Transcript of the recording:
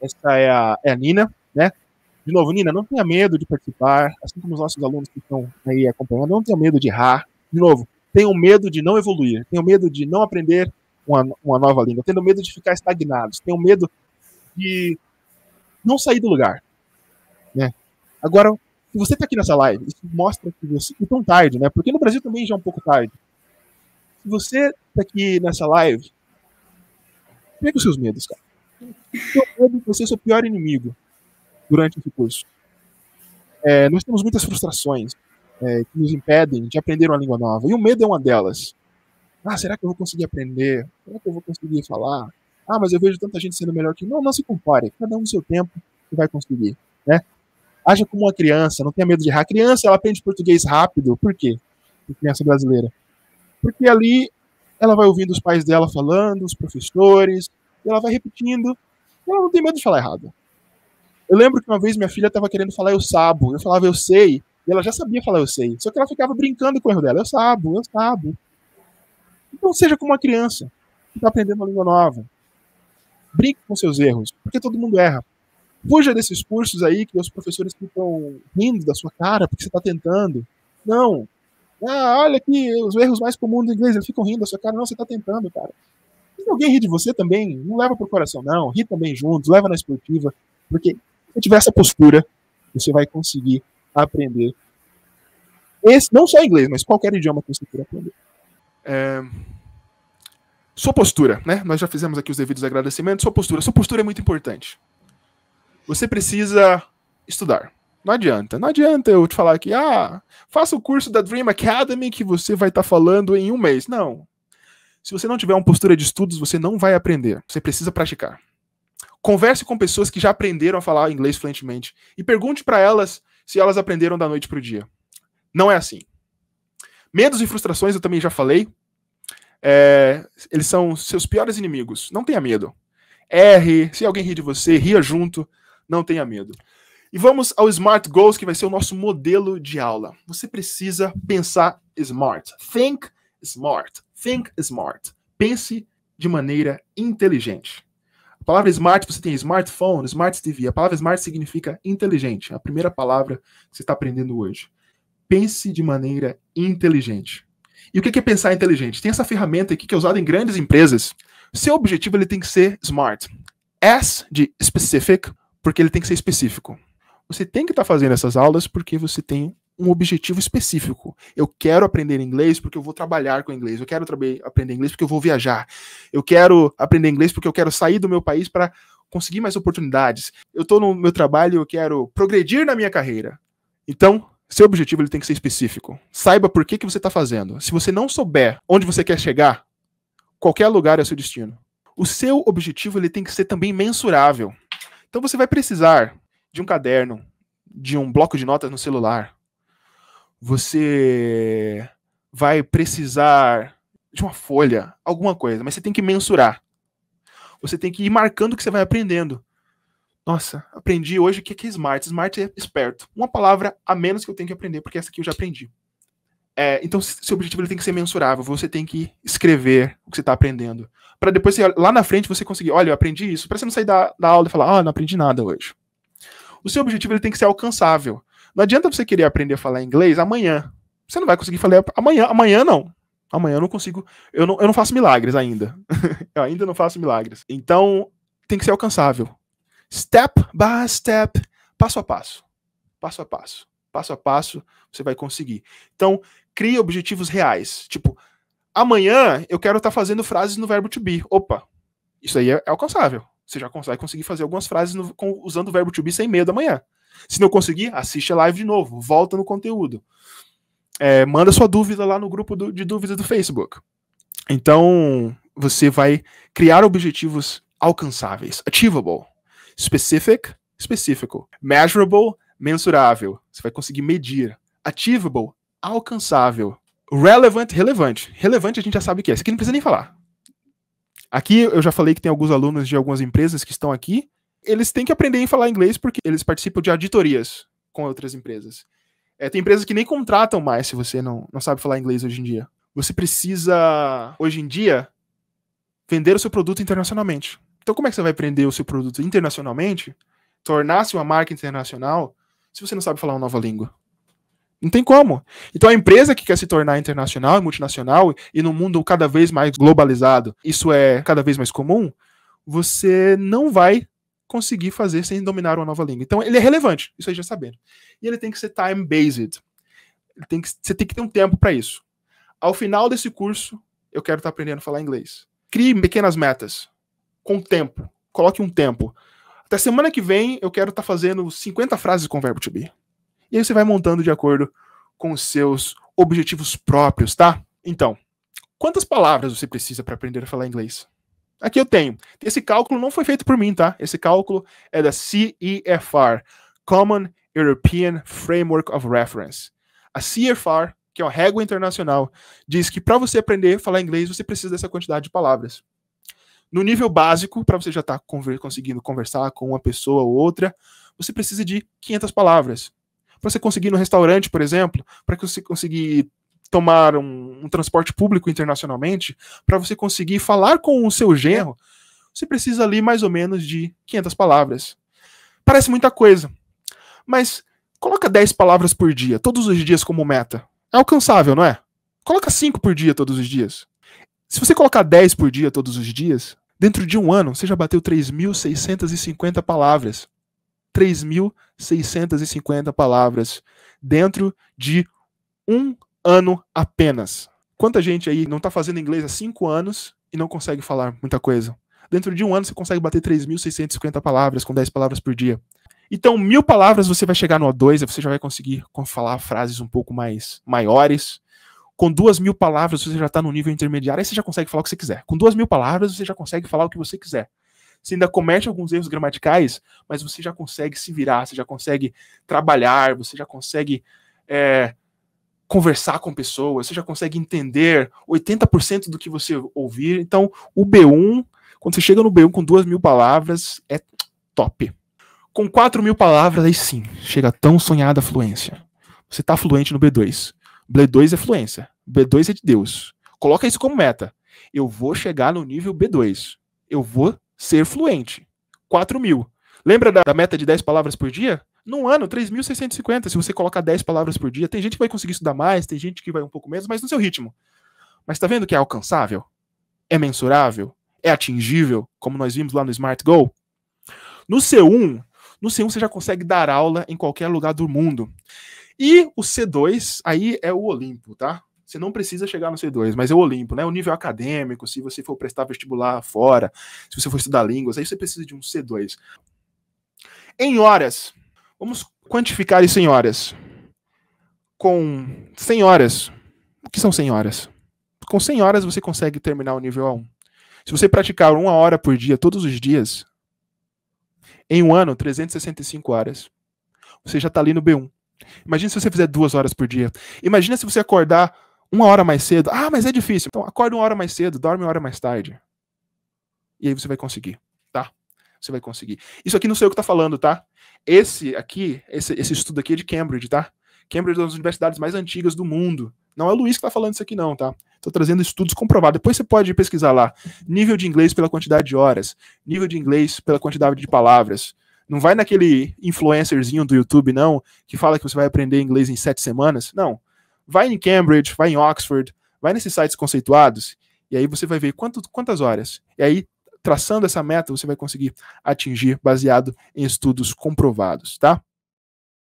Essa é a Nina, né? De novo, Nina, não tenha medo de participar, assim como os nossos alunos que estão aí acompanhando, não tenha medo de errar. De novo, tenham medo de não evoluir, tenham medo de não aprender uma nova língua, tenham medo de ficar estagnados, tenham medo de não sair do lugar, né? Agora, se você está aqui nessa live, isso mostra que você é tão tarde, né? Porque no Brasil também já é um pouco tarde. Se você está aqui nessa live, pega os seus medos, cara. O medo vai ser seu pior inimigo durante esse curso. Nós temos muitas frustrações que nos impedem de aprender uma língua nova. E o medo é uma delas. Será que eu vou conseguir aprender? Será que eu vou conseguir falar? Mas eu vejo tanta gente sendo melhor que... Não se compare. Cada um no seu tempo que vai conseguir, né? Haja como uma criança, não tenha medo de errar. A criança, ela aprende português rápido. Por quê? A criança brasileira. Porque ali ela vai ouvindo os pais dela falando, os professores, e ela vai repetindo. E ela não tem medo de falar errado. Eu lembro que uma vez minha filha estava querendo falar eu sabo. Eu falava eu sei. E ela já sabia falar eu sei. Só que ela ficava brincando com o erro dela. Eu sabo. Então seja como uma criança que está aprendendo uma língua nova. Brinque com seus erros, porque todo mundo erra. Fuja desses cursos aí que os professores ficam rindo da sua cara porque você está tentando. Não. Olha aqui, os erros mais comuns do inglês, eles ficam rindo da sua cara. Não, você está tentando, cara. Se alguém ri de você também, não leva pro coração, não. Ri também juntos, leva na esportiva, porque se tiver essa postura, você vai conseguir aprender. Não só inglês, mas qualquer idioma que você queira aprender. Sua postura, né? Nós já fizemos aqui os devidos agradecimentos. Sua postura é muito importante. Você precisa estudar. Não adianta eu te falar aqui, faça o curso da Dream Academy que você vai estar falando em um mês. Não. Se você não tiver uma postura de estudos, você não vai aprender. Você precisa praticar. Converse com pessoas que já aprenderam a falar inglês fluentemente e pergunte para elas se elas aprenderam da noite para o dia. Não é assim. Medos e frustrações, eu também já falei. Eles são seus piores inimigos. Não tenha medo. Erre, se alguém rir de você, ria junto. Não tenha medo. E vamos ao Smart Goals, que vai ser o nosso modelo de aula. Você precisa pensar smart. Think smart. Think smart. Pense de maneira inteligente. A palavra smart, você tem smartphone, smart TV. A palavra smart significa inteligente. A primeira palavra que você está aprendendo hoje. Pense de maneira inteligente. E o que é pensar inteligente? Tem essa ferramenta aqui que é usada em grandes empresas. Seu objetivo ele tem que ser smart. S de specific, porque ele tem que ser específico. Você tem que estar fazendo essas aulas porque você tem um objetivo específico. Eu quero aprender inglês porque eu vou trabalhar com inglês. Eu quero aprender inglês porque eu vou viajar. Eu quero aprender inglês porque eu quero sair do meu país para conseguir mais oportunidades. Eu estou no meu trabalho e eu quero progredir na minha carreira. Então, seu objetivo ele tem que ser específico. Saiba por que você está fazendo. Se você não souber onde você quer chegar, qualquer lugar é seu destino. O seu objetivo ele tem que ser também mensurável. Então você vai precisar de um caderno, de um bloco de notas no celular. Você vai precisar de uma folha, alguma coisa, mas você tem que mensurar. Você tem que ir marcando o que você vai aprendendo. Nossa, aprendi hoje o que é smart. Smart é esperto. Uma palavra a menos que eu tenho que aprender, porque essa aqui eu já aprendi. Então, seu objetivo ele tem que ser mensurável. Você tem que escrever o que você está aprendendo. Para depois, lá na frente, você conseguir, olha, eu aprendi isso. Para você não sair da aula e falar, não aprendi nada hoje. O seu objetivo ele tem que ser alcançável. Não adianta você querer aprender a falar inglês amanhã. Você não vai conseguir falar amanhã. Amanhã não. Amanhã eu não consigo. Eu não faço milagres ainda. Eu ainda não faço milagres. Então, tem que ser alcançável. Step by step. Passo a passo. Passo a passo. Passo a passo, você vai conseguir. Então, crie objetivos reais. Tipo, amanhã eu quero estar fazendo frases no verbo to be. Opa, isso aí é alcançável. Você já vai conseguir fazer algumas frases usando o verbo to be sem medo amanhã. Se não conseguir, assiste a live de novo. Volta no conteúdo. Manda sua dúvida lá no grupo de dúvidas do Facebook. Então, você vai criar objetivos alcançáveis. Achievable. Specific, específico. Measurable, mensurável. Você vai conseguir medir. Achievable, alcançável. Relevant, relevante. Relevante a gente já sabe o que é. Isso aqui não precisa nem falar. Aqui eu já falei que tem alguns alunos de algumas empresas que estão aqui. Eles têm que aprender a falar inglês porque eles participam de auditorias com outras empresas. Tem empresas que nem contratam mais se você não sabe falar inglês hoje em dia. Você precisa, hoje em dia, vender o seu produto internacionalmente. Então como é que você vai aprender o seu produto internacionalmente, tornar-se uma marca internacional, se você não sabe falar uma nova língua? Não tem como. Então a empresa que quer se tornar internacional e multinacional, e num mundo cada vez mais globalizado, isso é cada vez mais comum, você não vai conseguir fazer sem dominar uma nova língua. Então ele é relevante, isso aí já sabendo. E ele tem que ser time-based. Você tem que ter um tempo para isso. Ao final desse curso, eu quero estar aprendendo a falar inglês. Crie pequenas metas, com tempo. Coloque um tempo. Até semana que vem, eu quero estar fazendo 50 frases com verbo to be. E aí você vai montando de acordo com os seus objetivos próprios, tá? Então, quantas palavras você precisa para aprender a falar inglês? Aqui eu tenho. Esse cálculo não foi feito por mim, tá? Esse cálculo é da CEFR, Common European Framework of Reference. A CEFR, que é uma régua internacional, diz que para você aprender a falar inglês, você precisa dessa quantidade de palavras. No nível básico, para você já estar conseguindo conversar com uma pessoa ou outra, você precisa de 500 palavras. Para você conseguir ir no restaurante, por exemplo, para você conseguir tomar um transporte público internacionalmente, para você conseguir falar com o seu genro, você precisa ali mais ou menos de 500 palavras. Parece muita coisa, mas coloca 10 palavras por dia, todos os dias como meta. É alcançável, não é? Coloca 5 por dia todos os dias. Se você colocar 10 por dia todos os dias, dentro de um ano, você já bateu 3.650 palavras. 3.650 palavras dentro de um ano apenas. Quanta gente aí não está fazendo inglês há 5 anos e não consegue falar muita coisa? Dentro de um ano você consegue bater 3.650 palavras com 10 palavras por dia. Então, 1.000 palavras você vai chegar no O2 e você já vai conseguir falar frases um pouco mais maiores. Com 2.000 palavras você já está no nível intermediário, aí você já consegue falar o que você quiser. Com 2.000 palavras você já consegue falar o que você quiser. Você ainda comete alguns erros gramaticais, mas você já consegue se virar, você já consegue trabalhar, você já consegue conversar com pessoas, você já consegue entender 80% do que você ouvir. Então, o B1, quando você chega no B1 com 2.000 palavras, é top. Com 4.000 palavras, aí sim, chega a tão sonhada fluência. Você está fluente no B2. B2 é fluência. B2 é de Deus. Coloca isso como meta. Eu vou chegar no nível B2. Eu vou ser fluente. 4.000. Lembra da meta de 10 palavras por dia? Num ano, 3.650. Se você colocar 10 palavras por dia, tem gente que vai conseguir estudar mais, tem gente que vai um pouco menos, mas no seu ritmo. Mas tá vendo que é alcançável? É mensurável? É atingível? Como nós vimos lá no Smart Go? No C1 você já consegue dar aula em qualquer lugar do mundo. E o C2, aí é o Olimpo, tá? Você não precisa chegar no C2, mas é o Olimpo, né? O nível acadêmico, se você for prestar vestibular fora, se você for estudar línguas, aí você precisa de um C2. Em horas, vamos quantificar isso em horas. Com 100 horas, o que são 100 horas? Com 100 horas você consegue terminar o nível A1. Se você praticar 1 hora por dia, todos os dias, em um ano, 365 horas, você já está ali no B1. Imagina se você fizer 2 horas por dia. Imagina se você acordar 1 hora mais cedo. Ah, mas é difícil. Então, acorda 1 hora mais cedo, dorme 1 hora mais tarde. E aí você vai conseguir, tá? Você vai conseguir. Isso aqui não sei eu que tá falando, tá? Esse estudo aqui é de Cambridge, tá? Cambridge é uma das universidades mais antigas do mundo. Não é o Luiz que tá falando isso aqui não, tá? Tô trazendo estudos comprovados. Depois você pode pesquisar lá. Nível de inglês pela quantidade de horas. Nível de inglês pela quantidade de palavras. Não vai naquele influencerzinho do YouTube, não, que fala que você vai aprender inglês em 7 semanas. Não. Vai em Cambridge, vai em Oxford, vai nesses sites conceituados, e aí você vai ver quantas horas. E aí, traçando essa meta, você vai conseguir atingir baseado em estudos comprovados, tá?